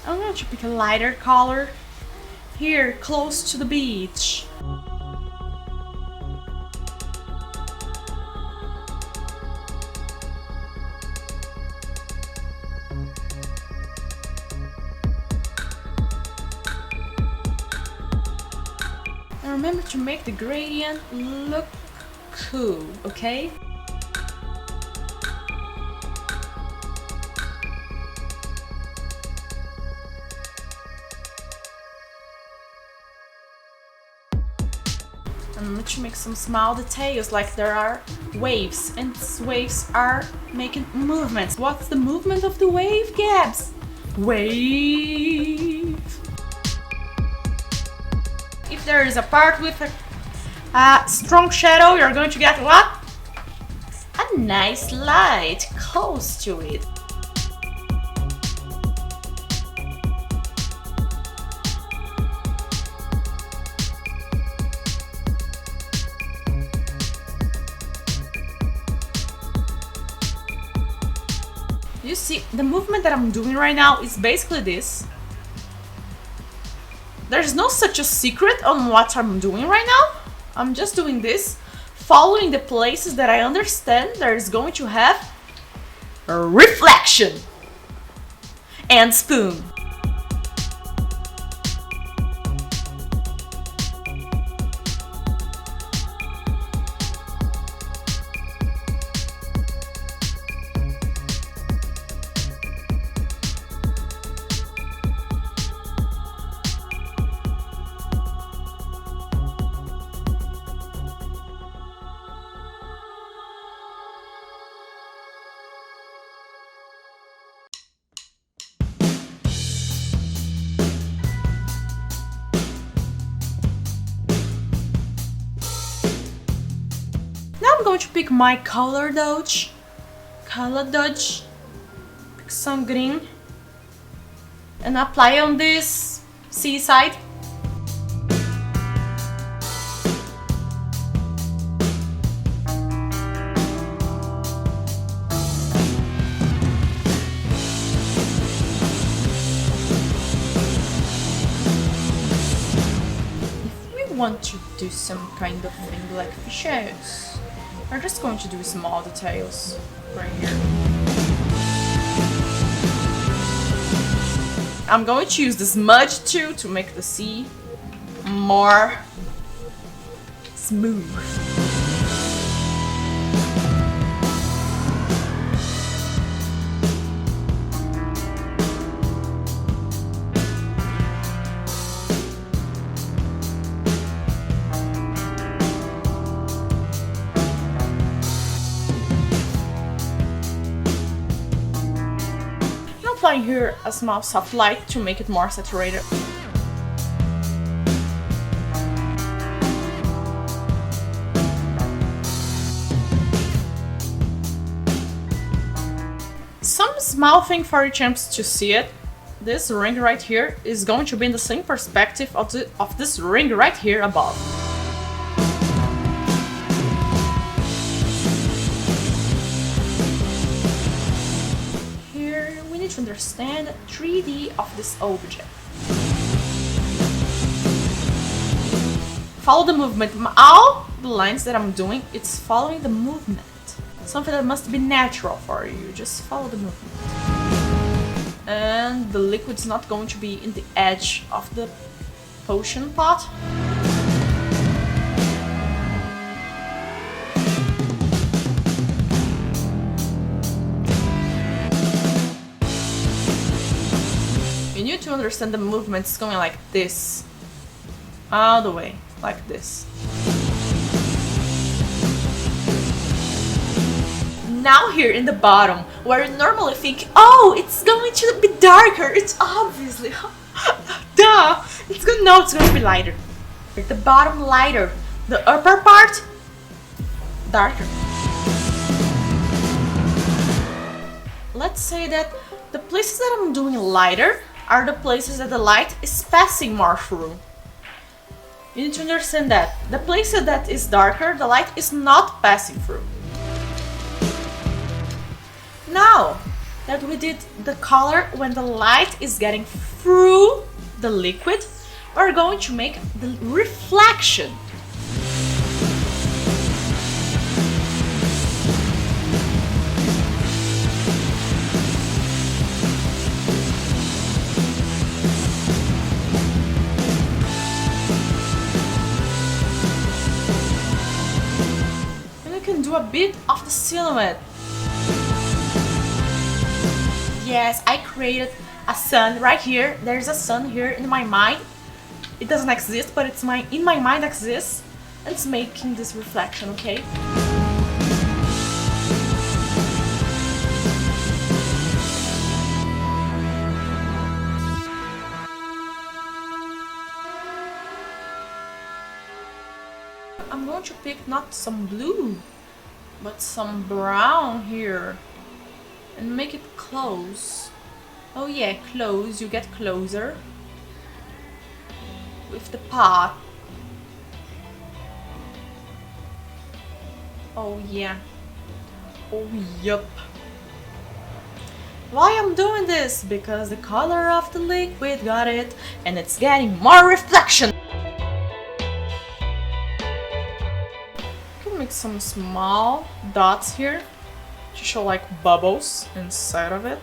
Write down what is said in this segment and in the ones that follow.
I'm going to pick a lighter color here, close to the beach. And remember to make the gradient look cool, okay? And remember to make some small details, like there are waves, and these waves are making movements. What's the movement of the wave, Gabs? Wave! If there is a part with a strong shadow, you're going to get what? A nice light close to it. You see, the movement that I'm doing right now is basically this. There's no such a secret on what I'm doing right now. I'm just doing this, following the places that I understand there's going to have a reflection and spoon. Now I'm going to pick my color dodge, pick some green, and apply on this seaside. If we want to do some kind of thing like fishes, we're just going to do small details right here. I'm going to use the smudge tool to make the sea more smooth. Applying here a small soft light to make it more saturated. Some small thing for your champs to see it. This ring right here is going to be in the same perspective of this ring right here above. To understand 3D of this object. Follow the movement. All the lines that I'm doing, it's following the movement. Something that must be natural for you. Just follow the movement. And the liquid's not going to be in the edge of the potion pot. You need to understand the movements going like this, all the way, like this. Now here in the bottom, where you normally think, oh, it's going to be darker, it's obviously, duh, it's going to be lighter. The bottom lighter, the upper part, darker. Let's say that the places that I'm doing lighter are the places that the light is passing more through. You need to understand that. The places that is darker, the light is not passing through. Now that we did the color when the light is getting through the liquid, we're going to make the reflection. And you can do a bit of the silhouette. Yes, I created a sun right here. There's a sun here in my mind. It doesn't exist, but it's in my mind exists. And it's making this reflection, okay? I'm going to pick not some blue, but some brown here. And make it close. Oh yeah, close. You get closer with the pot. Oh yeah. Oh yup. Why I'm doing this? Because the color of the liquid got it, and it's getting more reflection. You can make some small dots here to show like bubbles inside of it.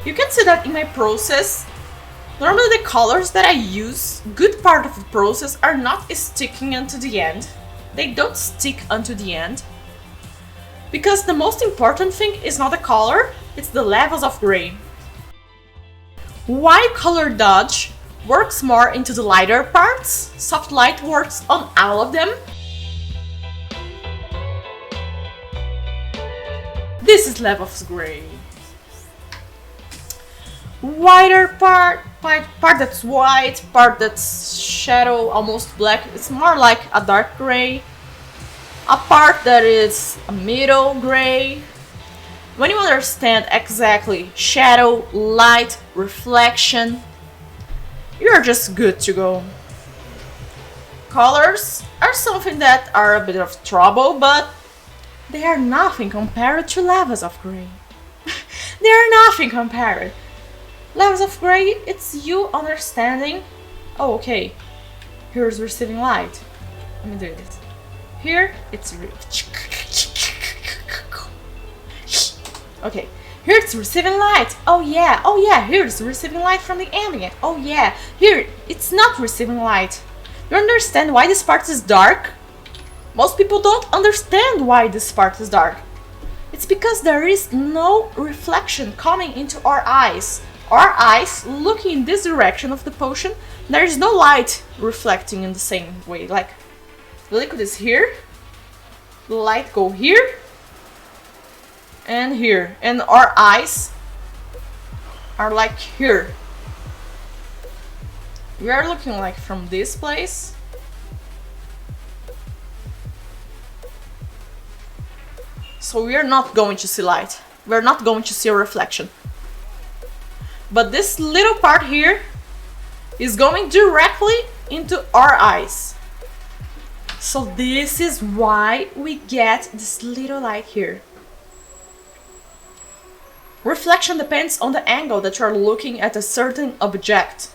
You can see that in my process. Normally the colors that I use, good part of the process, are not sticking until the end. They don't stick until the end. Because the most important thing is not the color, it's the levels of gray. Why color dodge works more into the lighter parts, soft light works on all of them. This is levels gray. Whiter part that's white, part that's shadow, almost black. It's more like a dark gray. A part that is a middle gray. When you understand exactly shadow, light, reflection, you're just good to go. Colors are something that are a bit of trouble, but they are nothing compared to levels of gray. They are nothing compared. Levels of gray, it's you understanding. Oh, okay. Here's receiving light. Let me do this. Here, it's okay. Here it's receiving light. Oh yeah, here's receiving light from the ambient. Oh yeah, here it's not receiving light. You understand why this part is dark? Most people don't understand why this part is dark. It's because there is no reflection coming into our eyes. Our eyes looking in this direction of the potion, there is no light reflecting in the same way. Like, the liquid is here, the light go here, and here, and our eyes are like here. We are looking like from this place. So we are not going to see light. We are not going to see a reflection. But this little part here is going directly into our eyes. So this is why we get this little light here. Reflection depends on the angle that you are looking at a certain object.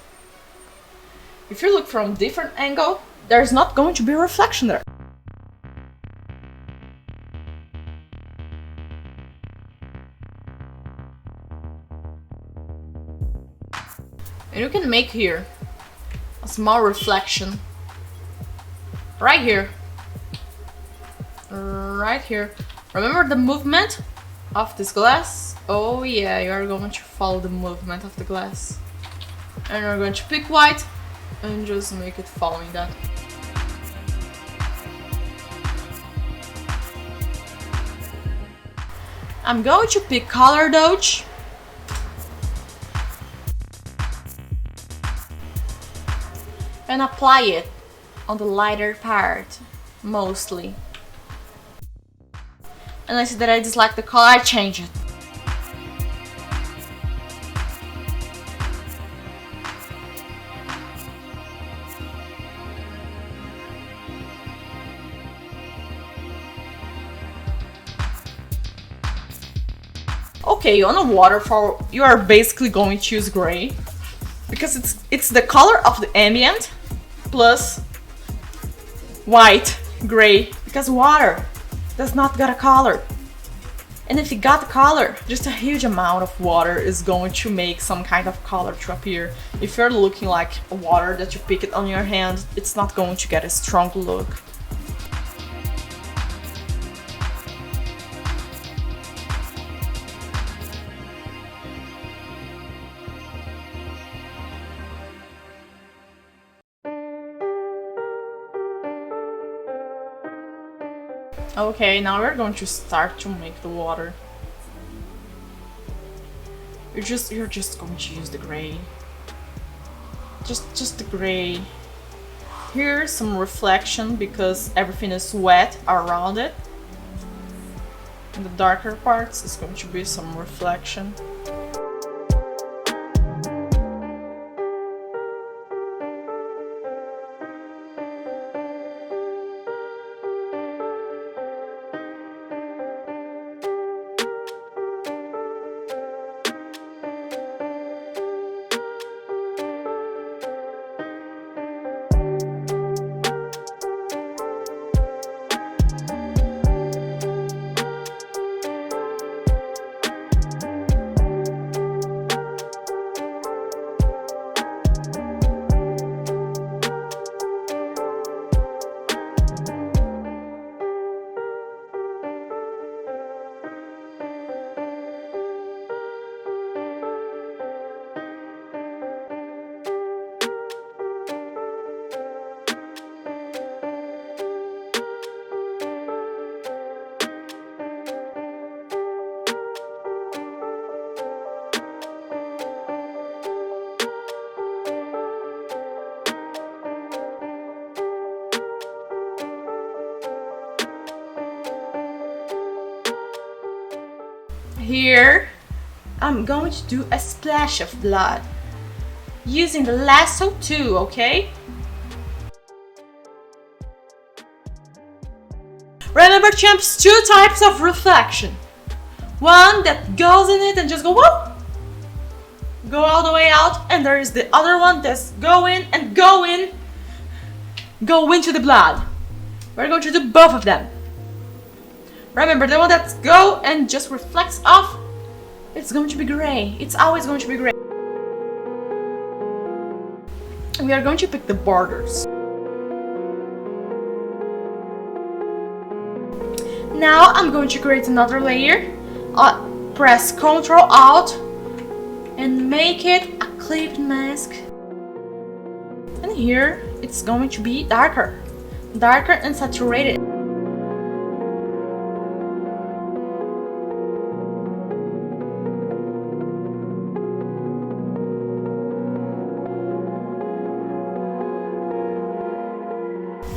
If you look from a different angle, there's not going to be a reflection there. And you can make here a small reflection right here. Right here. Remember the movement of this glass? Oh yeah, you are going to follow the movement of the glass. And you're going to pick white and just make it following that. I'm going to pick color dodge. And apply it on the lighter part, mostly. And I see that I dislike the color, I change it. Okay, on a waterfall, you are basically going to use gray because it's the color of the ambient plus white, gray, because water does not got a color. And if it got a color, just a huge amount of water is going to make some kind of color to appear. If you're looking like water that you pick it on your hand, it's not going to get a strong look. Okay, now we're going to start to make the water. You're just going to use the gray. Just the gray. Here's some reflection because everything is wet around it. In the darker parts, it's going to be some reflection. Here, I'm going to do a splash of blood using the lasso too, okay? Remember, champs, two types of reflection. One that goes in it and just go whoop, go all the way out, and there is the other one that's go in and go into the blood. We're going to do both of them. Remember, the one that's go and just reflects off, it's going to be gray. It's always going to be gray. We are going to pick the borders. Now I'm going to create another layer. Press Ctrl Alt and make it a clipped mask. And here it's going to be darker and saturated.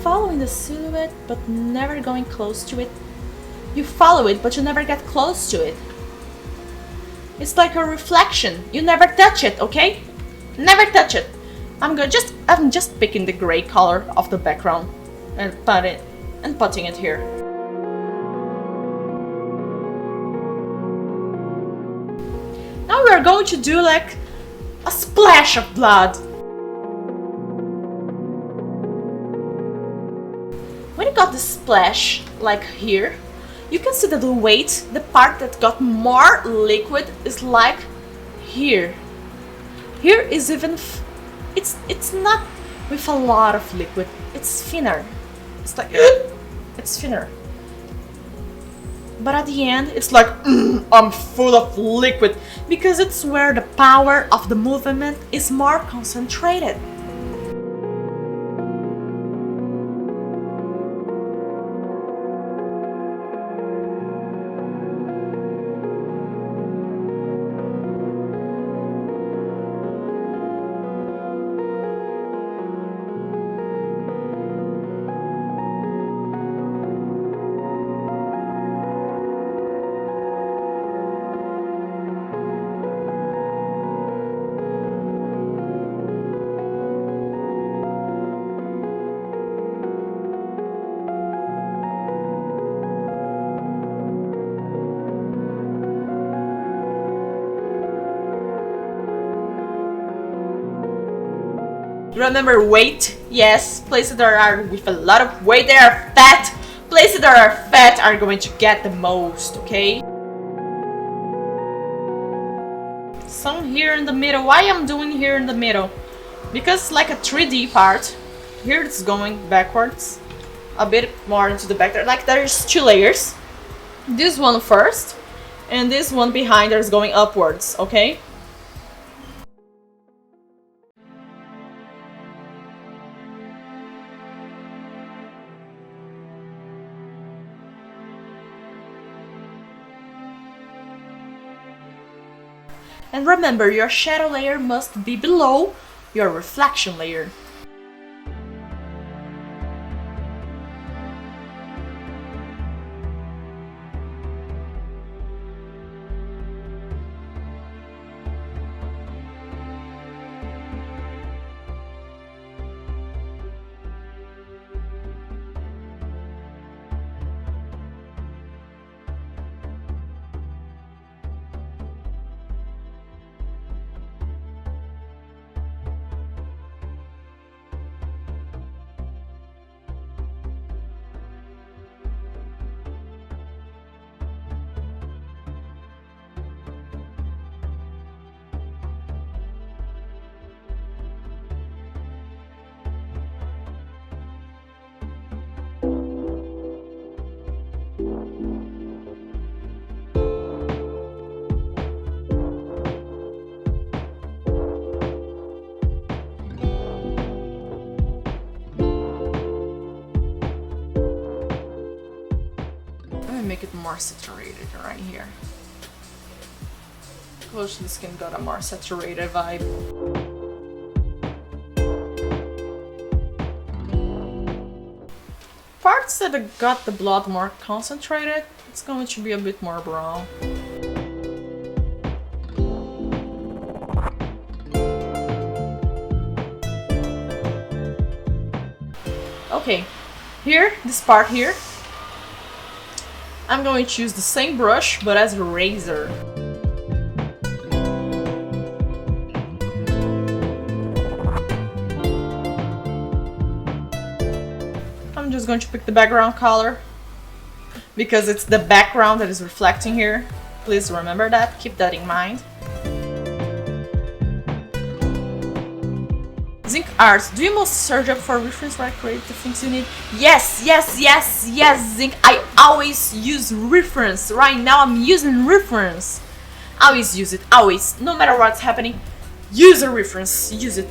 Following the silhouette but never going close to it. You follow it but you never get close to it. It's like a reflection. You never touch it, okay? Never touch it. I'm just picking the gray color of the background and putting it here. Now we are going to do like a splash of blood. When you got the splash, like here, you can see that the weight, the part that got more liquid, is like here. Here is even, it's not with a lot of liquid, it's thinner. It's like, it's thinner. But at the end, it's like, I'm full of liquid, because it's where the power of the movement is more concentrated. Remember weight? Yes, places that are with a lot of weight, they are fat. Places that are fat are going to get the most, okay? Some here in the middle. Why I'm doing here in the middle? Because it's like a 3D part. Here it's going backwards. A bit more into the back there. Like there's 2 layers. This one first. And this one behind there is going upwards, okay? And remember, your shadow layer must be below your reflection layer. Make it more saturated right here. Close to the skin got a more saturated vibe. Parts that got the blood more concentrated, it's going to be a bit more brown. Okay, here, this part here, I'm going to use the same brush, but as a razor. I'm just going to pick the background color, because it's the background that is reflecting here. Please remember that, keep that in mind. Zinc art. Do you most search up for reference where I create the things you need? Yes, yes, yes, yes, Zinc. I always use reference. Right now I'm using reference. Always use it, always. No matter what's happening, use a reference. Use it.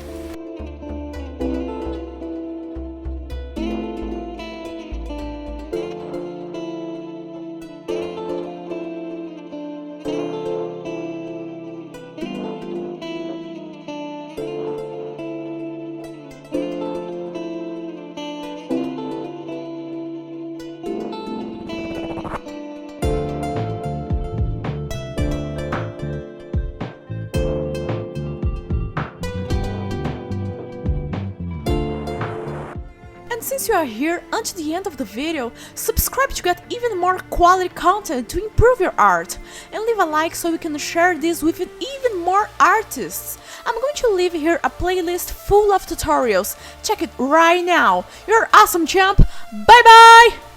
Since you are here until the end of the video, subscribe to get even more quality content to improve your art, and leave a like so we can share this with even more artists. I'm going to leave here a playlist full of tutorials. Check it right now. You're awesome, champ. Bye bye!